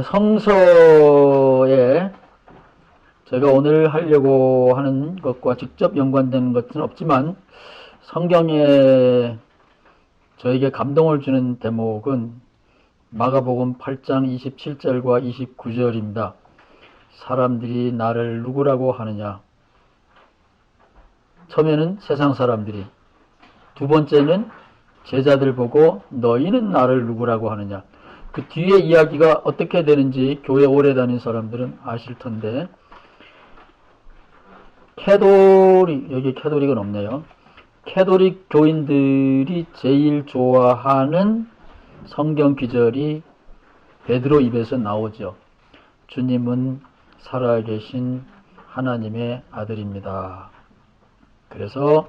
성서에 제가 오늘 하려고 하는 것과 직접 연관되는 것은 없지만 성경에 저에게 감동을 주는 대목은 마가복음 8장 27절과 29절입니다. 사람들이 나를 누구라고 하느냐? 처음에는 세상 사람들이, 두 번째는 제자들 보고 너희는 나를 누구라고 하느냐? 그 뒤에 이야기가 어떻게 되는지 교회 오래 다닌 사람들은 아실 텐데, 여기 캐도릭은 없네요. 캐도릭 교인들이 제일 좋아하는 성경 구절이 베드로 입에서 나오죠. 주님은 살아계신 하나님의 아들입니다. 그래서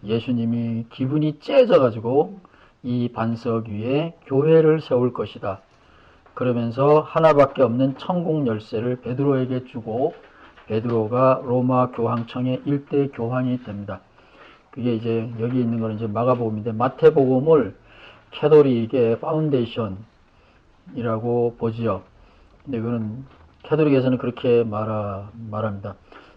예수님이 기분이 째져가지고 이 반석 위에 교회를 세울 것이다. 그러면서 하나밖에 없는 천국 열쇠를 베드로에게 주고 베드로가 로마 교황청의 일대 교황이 됩니다. 그게 이제 여기 있는 거는 이제 마가복음인데 마태복음을 캐도릭의 파운데이션이라고 보지요. 근데 그거는 캐도릭에서는 그렇게 말합니다.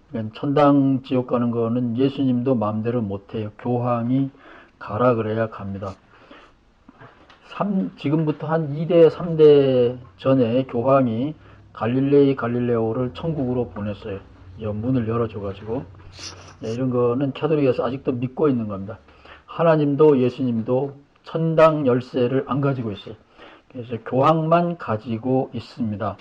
그러니까 천당 지옥 가는 거는 예수님도 마음대로 못해요. 교황이 가라 그래야 갑니다. 지금부터 한 2대 3대 전에 교황이 갈릴레오를 천국으로 보냈어요. 문을 열어줘가지고. 이런 거는 캐도릭에서 아직도 믿고 있는 겁니다. 하나님도 예수님도 천당 열쇠를 안 가지고 있어요. 그래서 교황만 가지고 있습니다.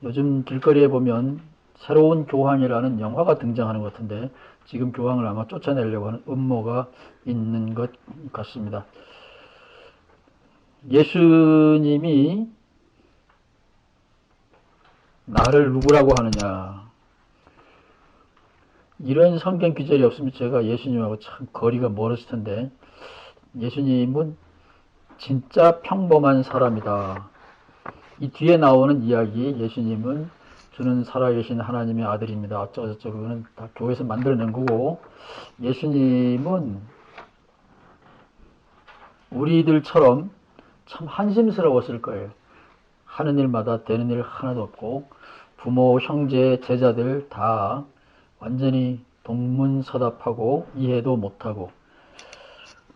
요즘 길거리에 보면 새로운 교황이라는 영화가 등장하는 것 같은데 지금 교황을 아마 쫓아내려고 하는 음모가 있는 것 같습니다. 예수님이 나를 누구라고 하느냐, 이런 성경 구절이 없으면 제가 예수님하고 참 거리가 멀었을 텐데, 예수님은 진짜 평범한 사람이다. 이 뒤에 나오는 이야기, 예수님은 주는 살아계신 하나님의 아들입니다. 어쩌고저쩌고, 그거는 다 교회에서 만들어낸 거고, 예수님은 우리들처럼 참 한심스러웠을 거예요. 하는 일마다 되는 일 하나도 없고, 부모, 형제, 제자들 다 완전히 동문서답하고 이해도 못하고,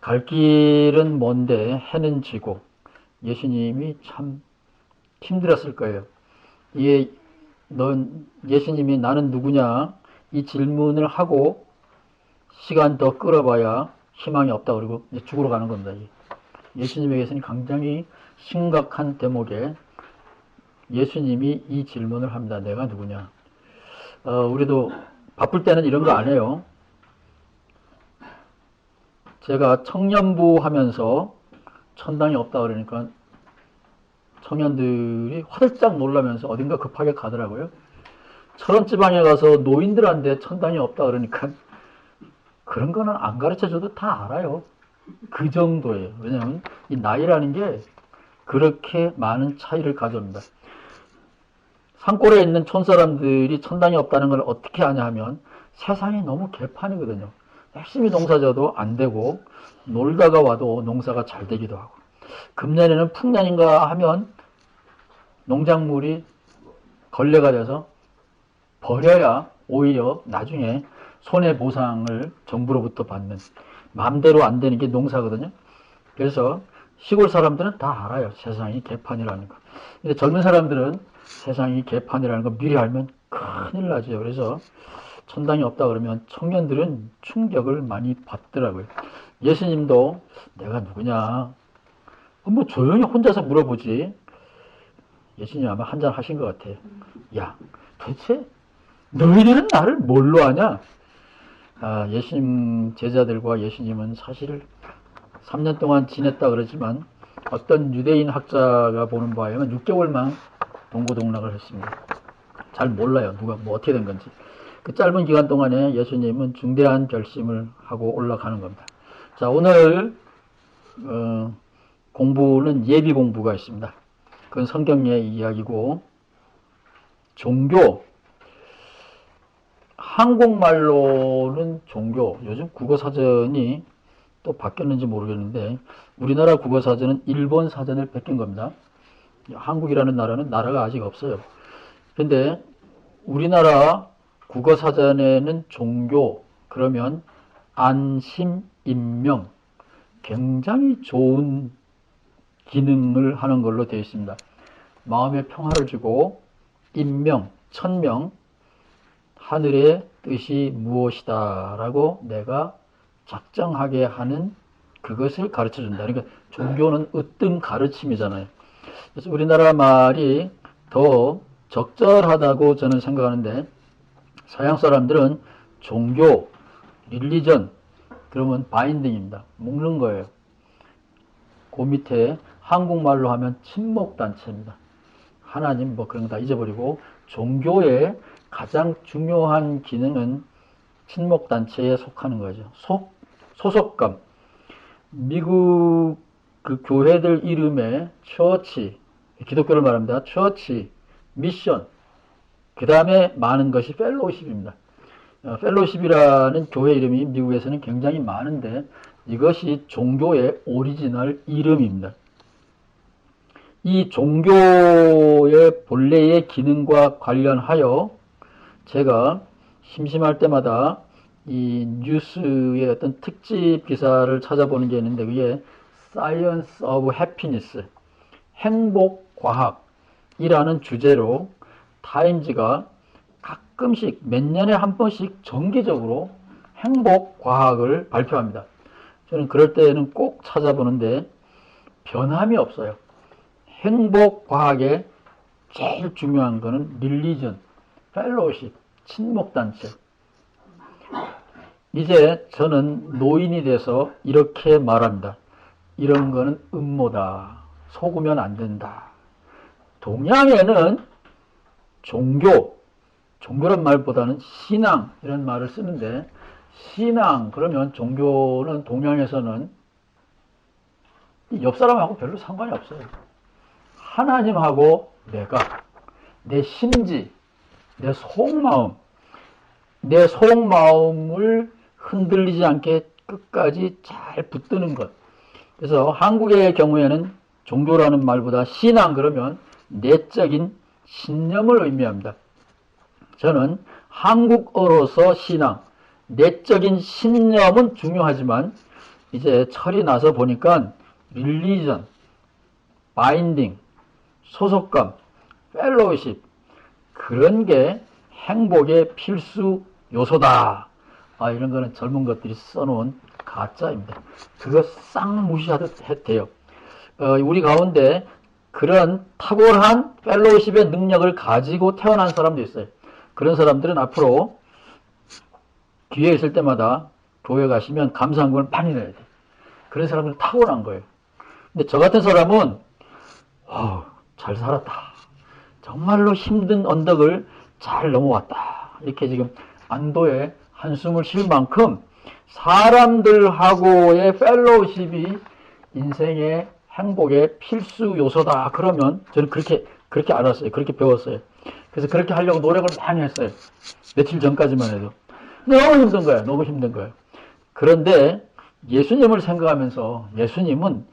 갈 길은 먼데 해는 지고, 예수님이 참 힘들었을 거예요. 예수님이 나는 누구냐? 이 질문을 하고 시간 더 끌어봐야 희망이 없다 그러고 이제 죽으러 가는 겁니다. 예수님에게서는 굉장히 심각한 대목에 예수님이 이 질문을 합니다. 내가 누구냐? 우리도 바쁠 때는 이런 거 안 해요. 제가 청년부 하면서 천당이 없다 그러니까 청년들이 화들짝 놀라면서 어딘가 급하게 가더라고요. 철원 지방에 가서 노인들한테 천당이 없다 그러니까 그런 거는 안 가르쳐줘도 다 알아요. 그 정도예요. 왜냐하면 이 나이라는 게 그렇게 많은 차이를 가져옵니다. 산골에 있는 촌사람들이 천당이 없다는 걸 어떻게 아냐 하면 세상이 너무 개판이거든요. 열심히 농사져도 안 되고 놀다가 와도 농사가 잘 되기도 하고, 금년에는 풍년인가 하면 농작물이 걸레가 돼서 버려야 오히려 나중에 손해보상을 정부로부터 받는, 마음대로 안 되는 게 농사거든요. 그래서 시골 사람들은 다 알아요. 세상이 개판이라는 거. 근데 젊은 사람들은 세상이 개판이라는 거 미리 알면 큰일 나죠. 그래서 천당이 없다 그러면 청년들은 충격을 많이 받더라고요. 예수님도 내가 누구냐? 뭐 조용히 혼자서 물어보지. 예수님 아마 한잔 하신 것 같아요. 야, 도대체 너희들은 나를 뭘로 아냐? 예수님 제자들과 예수님은 사실 3년 동안 지냈다 그러지만 어떤 유대인 학자가 보는 바에 의하면 6개월만 동고동락을 했습니다. 잘 몰라요. 누가 뭐 어떻게 된 건지. 그 짧은 기간 동안에 예수님은 중대한 결심을 하고 올라가는 겁니다. 자, 오늘 공부는 예비 공부가 있습니다. 그건 성경의 이야기고, 종교, 한국말로는 종교, 요즘 국어사전이 또 바뀌었는지 모르겠는데 우리나라 국어사전은 일본 사전을 베낀 겁니다. 한국이라는 나라는 나라가 아직 없어요. 근데 우리나라 국어사전에는 종교, 그러면 안심, 인명, 굉장히 좋은 기능을 하는 걸로 되어 있습니다. 마음의 평화를 주고, 인명, 천명, 하늘의 뜻이 무엇이다 라고 내가 작정하게 하는 그것을 가르쳐 준다. 그러니까 종교는 으뜸 가르침이잖아요. 그래서 우리나라 말이 더 적절하다고 저는 생각하는데, 서양 사람들은 종교, 릴리전, 그러면 바인딩입니다. 묶는 거예요. 그 밑에 한국말로 하면 친목단체입니다. 하나님 뭐 그런 거 다 잊어버리고, 종교의 가장 중요한 기능은 친목단체에 속하는 거죠. 소속감. 미국 그 교회들 이름에 처치, 기독교를 말합니다. 처치, 미션, 그 다음에 많은 것이 펠로우십입니다. 펠로우십이라는 교회 이름이 미국에서는 굉장히 많은데, 이것이 종교의 오리지널 이름입니다. 이 종교의 본래의 기능과 관련하여 제가 심심할 때마다 이 뉴스의 어떤 특집 기사를 찾아보는 게 있는데, 그게 Science of Happiness, 행복과학이라는 주제로 타임즈가 가끔씩 몇 년에 한 번씩 정기적으로 행복과학을 발표합니다. 저는 그럴 때는 꼭 찾아보는데 변함이 없어요. 행복과학의 제일 중요한 거는 릴리전, 펠로우십, 친목단체. 이제 저는 노인이 돼서 이렇게 말합니다. 이런 거는 음모다. 속으면 안 된다. 동양에는 종교란 말보다는 신앙 이런 말을 쓰는데, 신앙 그러면 종교는 동양에서는 옆 사람하고 별로 상관이 없어요. 하나님하고 내가, 내 심지, 내 속마음을 흔들리지 않게 끝까지 잘 붙드는 것. 그래서 한국의 경우에는 종교라는 말보다 신앙 그러면 내적인 신념을 의미합니다. 저는 한국어로서 신앙, 내적인 신념은 중요하지만 이제 철이 나서 보니까 릴리전, 바인딩, 소속감, 펠로우십, 그런 게 행복의 필수 요소다. 이런 거는 젊은 것들이 써놓은 가짜입니다. 그거 싹 무시하듯 돼요. 우리 가운데 그런 탁월한 펠로우십의 능력을 가지고 태어난 사람도 있어요. 그런 사람들은 앞으로 기회 있을 때마다 교회 가시면 감사한금을 많이 내야 돼. 그런 사람들은 탁월한 거예요. 근데 저 같은 사람은 잘 살았다. 정말로 힘든 언덕을 잘 넘어왔다. 이렇게 지금 안도의 한숨을 쉴 만큼 사람들하고의 펠로우십이 인생의 행복의 필수 요소다. 그러면 저는 그렇게 알았어요. 그렇게 배웠어요. 그래서 그렇게 하려고 노력을 많이 했어요. 며칠 전까지만 해도. 너무 힘든 거예요. 그런데 예수님을 생각하면서, 예수님은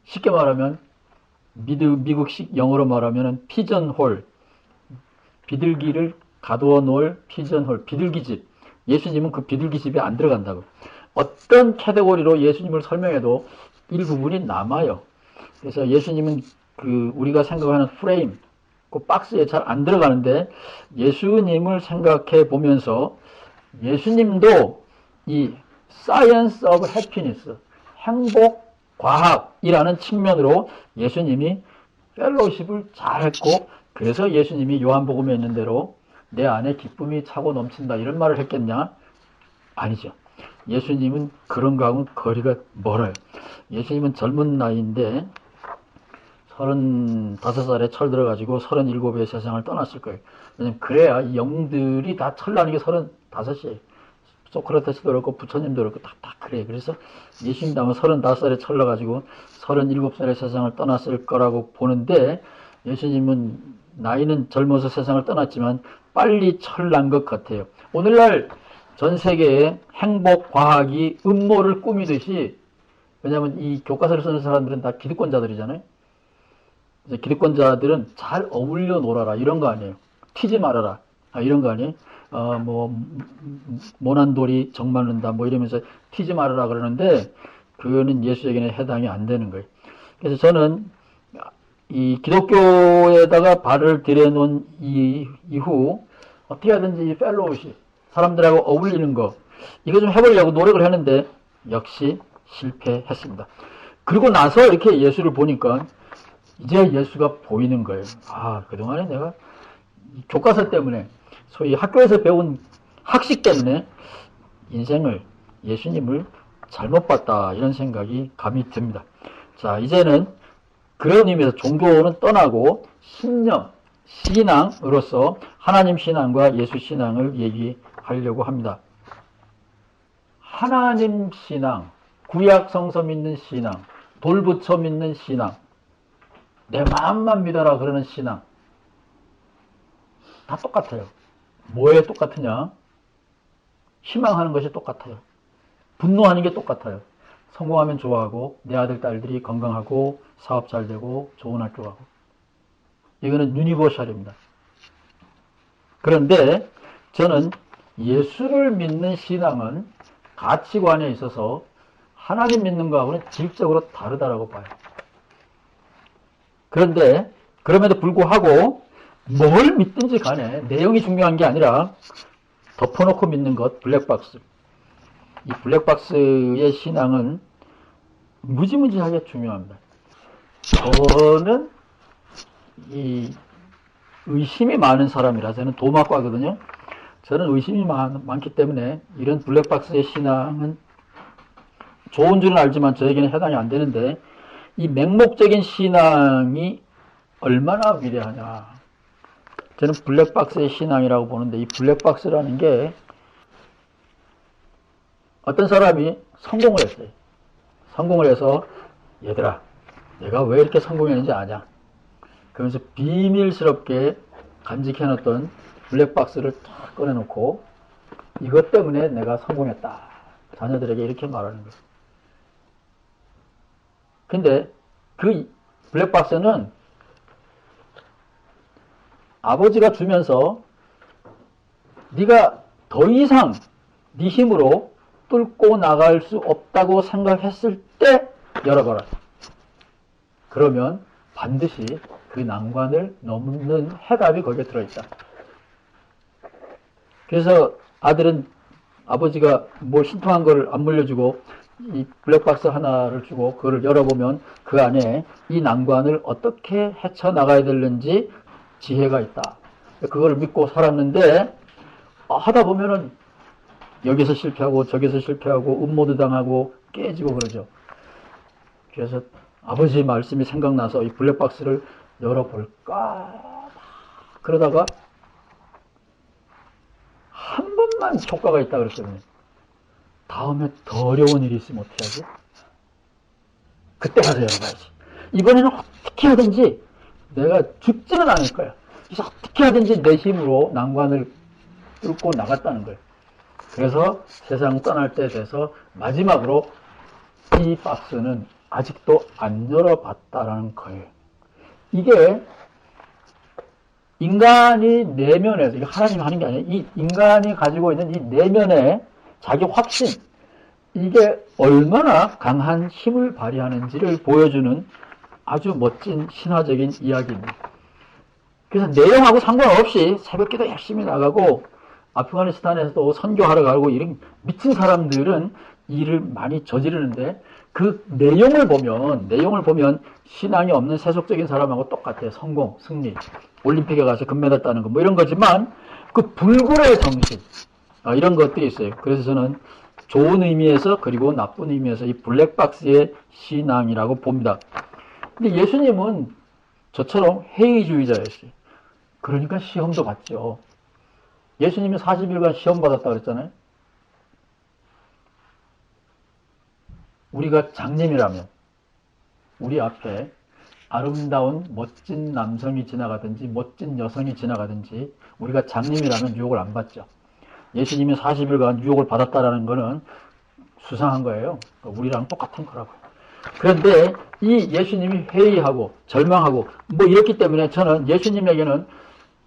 쉽게 말하면 미국식 영어로 말하면 피전홀, 비둘기를 가두어 놓을 피전홀, 비둘기집. 예수님은 그 비둘기집에 안 들어간다고. 어떤 카테고리로 예수님을 설명해도 일부분이 남아요. 그래서 예수님은 우리가 생각하는 프레임, 그 박스에 잘 안 들어가는데, 예수님을 생각해 보면서 예수님도 이 Science of Happiness, 행복 과학이라는 측면으로 예수님이 펠로우십을 잘했고, 그래서 예수님이 요한복음에 있는 대로 내 안에 기쁨이 차고 넘친다 이런 말을 했겠냐? 아니죠. 예수님은 그런 거하고는 거리가 멀어요. 예수님은 젊은 나이인데 35살에 철 들어가지고 37에 세상을 떠났을 거예요. 왜냐면 그래야 이 영들이 다 철나는 게 35이에요. 소크라테스도 그렇고 부처님도 그렇고 다 그래요. 그래서 예수님도 아마 35살에 철 나가지고 37살에 세상을 떠났을 거라고 보는데, 예수님은 나이는 젊어서 세상을 떠났지만 빨리 철난 것 같아요. 오늘날 전 세계의 행복 과학이 음모를 꾸미듯이, 왜냐하면 이 교과서를 쓰는 사람들은 다 기득권자들이잖아요. 이제 기득권자들은 잘 어울려 놀아라 이런 거 아니에요. 튀지 말아라 이런 거 아니에요. 뭐 모난 돌이 정 맞는다 뭐 이러면서 튀지 말아라 그러는데 그거는 예수에게는 해당이 안 되는 거예요. 그래서 저는 이 기독교에다가 발을 들여놓은 이후 어떻게 하든지 이 펠로우십 사람들하고 어울리는 거 이거 좀 해보려고 노력을 했는데 역시 실패했습니다. 그리고 나서 이렇게 예수를 보니까 이제 예수가 보이는 거예요. 그동안에 내가 교과서 때문에 소위 학교에서 배운 학식 때문에 인생을 예수님을 잘못 봤다 이런 생각이 감이 듭니다. 자, 이제는 그런 의미에서 종교는 떠나고 신념, 신앙으로서 하나님 신앙과 예수 신앙을 얘기하려고 합니다. 하나님 신앙, 구약 성서 믿는 신앙, 돌부처 믿는 신앙, 내 마음만 믿어라 그러는 신앙 다 똑같아요. 뭐에 똑같으냐? 희망하는 것이 똑같아요. 분노하는 게 똑같아요. 성공하면 좋아하고 내 아들 딸들이 건강하고 사업 잘 되고 좋은 학교 가고 이거는 유니버셜입니다. 그런데 저는 예수를 믿는 신앙은 가치관에 있어서 하나님 믿는 거하고는 질적으로 다르다라고 봐요. 그런데 그럼에도 불구하고 뭘 믿든지 간에 내용이 중요한 게 아니라 덮어놓고 믿는 것, 블랙박스. 이 블랙박스의 신앙은 무지무지하게 중요합니다. 저는 이 의심이 많은 사람이라 저는 도마과거든요. 저는 의심이 많기 때문에 이런 블랙박스의 신앙은 좋은 줄은 알지만 저에게는 해당이 안 되는데 이 맹목적인 신앙이 얼마나 위대하냐. 저는 블랙박스의 신앙이라고 보는데 이 블랙박스라는 게 어떤 사람이 성공을 했어요. 성공을 해서 얘들아 내가 왜 이렇게 성공했는지 아냐. 그러면서 비밀스럽게 간직해놨던 블랙박스를 탁 꺼내놓고 이것 때문에 내가 성공했다. 자녀들에게 이렇게 말하는 거예요. 근데 그 블랙박스는 아버지가 주면서 네가 더 이상 네 힘으로 뚫고 나갈 수 없다고 생각했을 때 열어봐라. 그러면 반드시 그 난관을 넘는 해답이 거기에 들어있다. 그래서 아들은 아버지가 뭐 신통한 걸 안 물려주고 이 블랙박스 하나를 주고 그걸 열어보면 그 안에 이 난관을 어떻게 헤쳐나가야 되는지 지혜가 있다. 그걸 믿고 살았는데 하다 보면은 여기서 실패하고 저기서 실패하고 음모도 당하고 깨지고 그러죠. 그래서 아버지의 말씀이 생각나서 이 블랙박스를 열어볼까 그러다가 한 번만 효과가 있다 그랬거든요. 다음에 더 어려운 일이 있으면 어떻게 하지? 그때 가서 열어봐야지. 이번에는 어떻게 하든지 내가 죽지는 않을 거야. 그래서 어떻게 하든지 내 힘으로 난관을 뚫고 나갔다는 거예요. 그래서 세상 떠날 때 돼서 마지막으로 이 박스는 아직도 안 열어봤다라는 거예요. 이게 인간이 내면에서, 이게 하나님이 하는 게 아니에요. 이 인간이 가지고 있는 이 내면의 자기 확신, 이게 얼마나 강한 힘을 발휘하는지를 보여주는 아주 멋진 신화적인 이야기입니다. 그래서 내용하고 상관없이 새벽기도 열심히 나가고 아프가니스탄에서도 선교하러 가고 이런 미친 사람들은 일을 많이 저지르는데 그 내용을 보면 신앙이 없는 세속적인 사람하고 똑같아요. 성공, 승리, 올림픽에 가서 금메달 따는 거 뭐 이런 거지만 그 불굴의 정신 이런 것들이 있어요. 그래서 저는 좋은 의미에서 그리고 나쁜 의미에서 이 블랙박스의 신앙이라고 봅니다. 근데 예수님은 저처럼 회의주의자였어요. 그러니까 시험도 봤죠. 예수님이 40일간 시험 받았다고 그랬잖아요. 우리가 장님이라면 우리 앞에 아름다운 멋진 남성이 지나가든지 멋진 여성이 지나가든지 우리가 장님이라면 유혹을 안 받죠. 예수님이 40일간 유혹을 받았다라는 거는 수상한 거예요. 우리랑 똑같은 거라고요. 그런데 이 예수님이 회의하고 절망하고 뭐 이렇기 때문에 저는 예수님에게는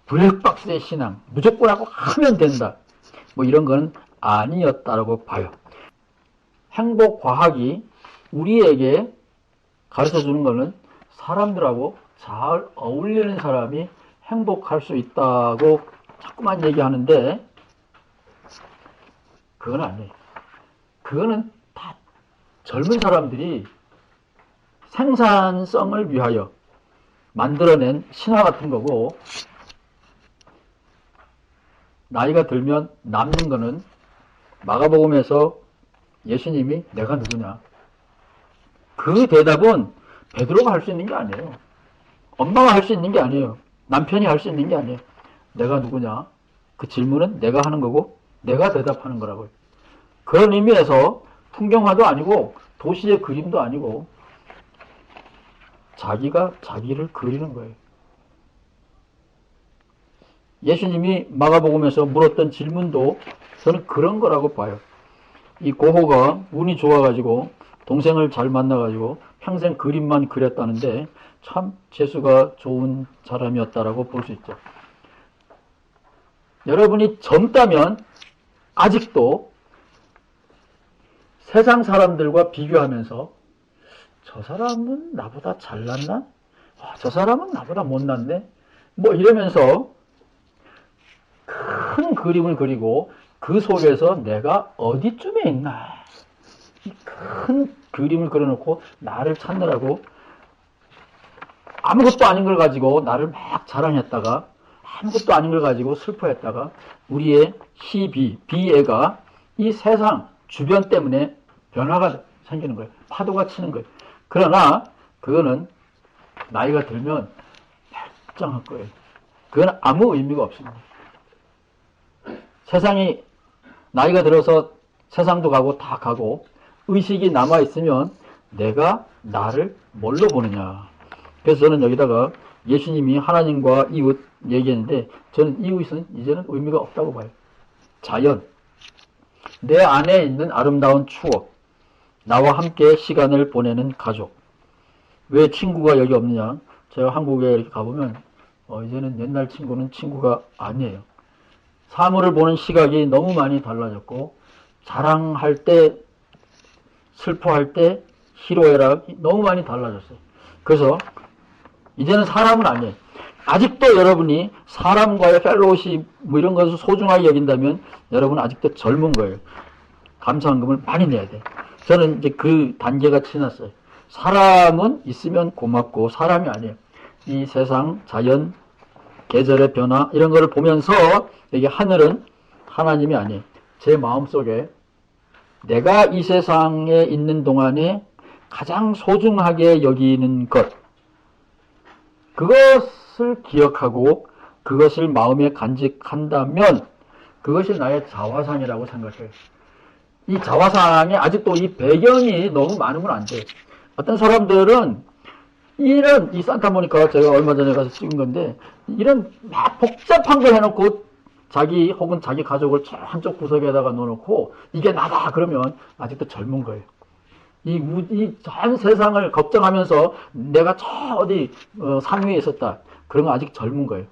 블랙박스의 신앙, 무조건 하고 하면 된다, 뭐 이런 건 아니었다라고 봐요. 행복과학이 우리에게 가르쳐주는 것은 사람들하고 잘 어울리는 사람이 행복할 수 있다고 자꾸만 얘기하는데 그건 아니에요. 그거는 다 젊은 사람들이 생산성을 위하여 만들어낸 신화 같은 거고, 나이가 들면 남는 거는 마가복음에서 예수님이 내가 누구냐, 그 대답은 베드로가 할 수 있는 게 아니에요. 엄마가 할 수 있는 게 아니에요. 남편이 할 수 있는 게 아니에요. 내가 누구냐, 그 질문은 내가 하는 거고 내가 대답하는 거라고요. 그런 의미에서 풍경화도 아니고 도시의 그림도 아니고 자기가 자기를 그리는 거예요. 예수님이 마가복음에서 물었던 질문도 저는 그런 거라고 봐요. 이 고호가 운이 좋아가지고 동생을 잘 만나가지고 평생 그림만 그렸다는데 참 재수가 좋은 사람이었다라고 볼 수 있죠. 여러분이 젊다면 아직도 세상 사람들과 비교하면서 저 사람은 나보다 잘났나? 저 사람은 나보다 못났네? 뭐 이러면서 큰 그림을 그리고 그 속에서 내가 어디쯤에 있나? 큰 그림을 그려놓고 나를 찾느라고 아무것도 아닌 걸 가지고 나를 막 자랑했다가 아무것도 아닌 걸 가지고 슬퍼했다가 우리의 비애가 이 세상 주변 때문에 변화가 생기는 거예요. 파도가 치는 거예요. 그러나 그거는 나이가 들면 멀쩡할 거예요. 그건 아무 의미가 없습니다. 세상이 나이가 들어서 세상도 가고 다 가고 의식이 남아있으면 내가 나를 뭘로 보느냐. 그래서 저는 여기다가 예수님이 하나님과 이웃 얘기했는데 저는 이웃은 이제는 의미가 없다고 봐요. 자연, 내 안에 있는 아름다운 추억, 나와 함께 시간을 보내는 가족. 왜 친구가 여기 없느냐? 제가 한국에 이렇게 가보면 이제는 옛날 친구는 친구가 아니에요. 사물을 보는 시각이 너무 많이 달라졌고 자랑할 때, 슬퍼할 때, 희로애락 너무 많이 달라졌어요. 그래서 이제는 사람은 아니에요. 아직도 여러분이 사람과의 펠로우십 뭐 이런 것을 소중하게 여긴다면 여러분은 아직도 젊은 거예요. 감사한금을 많이 내야 돼요. 저는 이제 그 단계가 지났어요. 사람은 있으면 고맙고 사람이 아니에요. 이 세상, 자연, 계절의 변화 이런 거를 보면서 여기 하늘은 하나님이 아니에요. 제 마음속에 내가 이 세상에 있는 동안에 가장 소중하게 여기는 것, 그것을 기억하고 그것을 마음에 간직한다면 그것이 나의 자화상이라고 생각해요. 이 자화상에 아직도 이 배경이 너무 많으면 안 돼요. 어떤 사람들은 이런 이 산타모니카 제가 얼마 전에 가서 찍은 건데 이런 막 복잡한 걸 해놓고 자기 혹은 자기 가족을 저 한쪽 구석에다가 놓아놓고 이게 나다 그러면 아직도 젊은 거예요. 이 전 세상을 걱정하면서 내가 저 어디 상위에 있었다 그런 거 아직 젊은 거예요.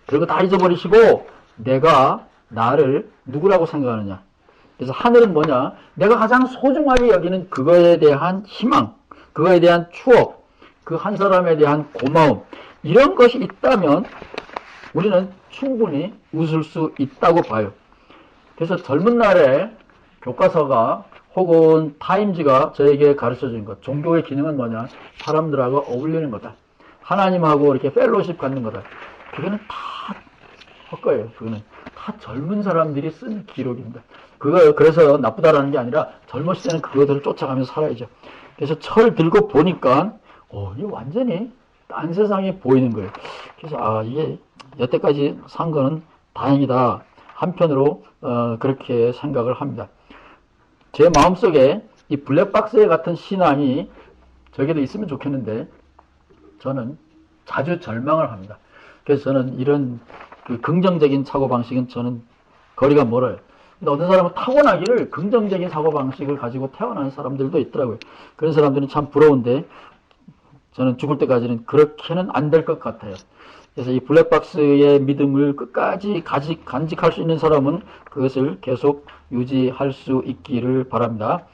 그런 거 다 잊어버리시고 내가 나를 누구라고 생각하느냐. 그래서 하늘은 뭐냐? 내가 가장 소중하게 여기는 그거에 대한 희망, 그거에 대한 추억, 그 한 사람에 대한 고마움 이런 것이 있다면 우리는 충분히 웃을 수 있다고 봐요. 그래서 젊은 날에 교과서가 혹은 타임즈가 저에게 가르쳐준 것, 종교의 기능은 뭐냐? 사람들하고 어울리는 거다. 하나님하고 이렇게 펠로십 갖는 거다. 그거는 다 헛거예요. 그거는 다 젊은 사람들이 쓴 기록입니다. 그래서 나쁘다라는 게 아니라 젊었을 때는 그것들을 쫓아가면서 살아야죠. 그래서 철 들고 보니까 이게 완전히 딴 세상이 보이는 거예요. 그래서 이게 여태까지 산 거는 다행이다. 한편으로 그렇게 생각을 합니다. 제 마음속에 이 블랙박스 같은 신앙이 저에게도 있으면 좋겠는데 저는 자주 절망을 합니다. 그래서 저는 이런 그 긍정적인 사고방식은 저는 거리가 멀어요. 근데 어떤 사람은 타고나기를 긍정적인 사고방식을 가지고 태어난 사람들도 있더라고요. 그런 사람들은 참 부러운데 저는 죽을 때까지는 그렇게는 안 될 것 같아요. 그래서 이 블랙박스의 믿음을 끝까지 간직할 수 있는 사람은 그것을 계속 유지할 수 있기를 바랍니다.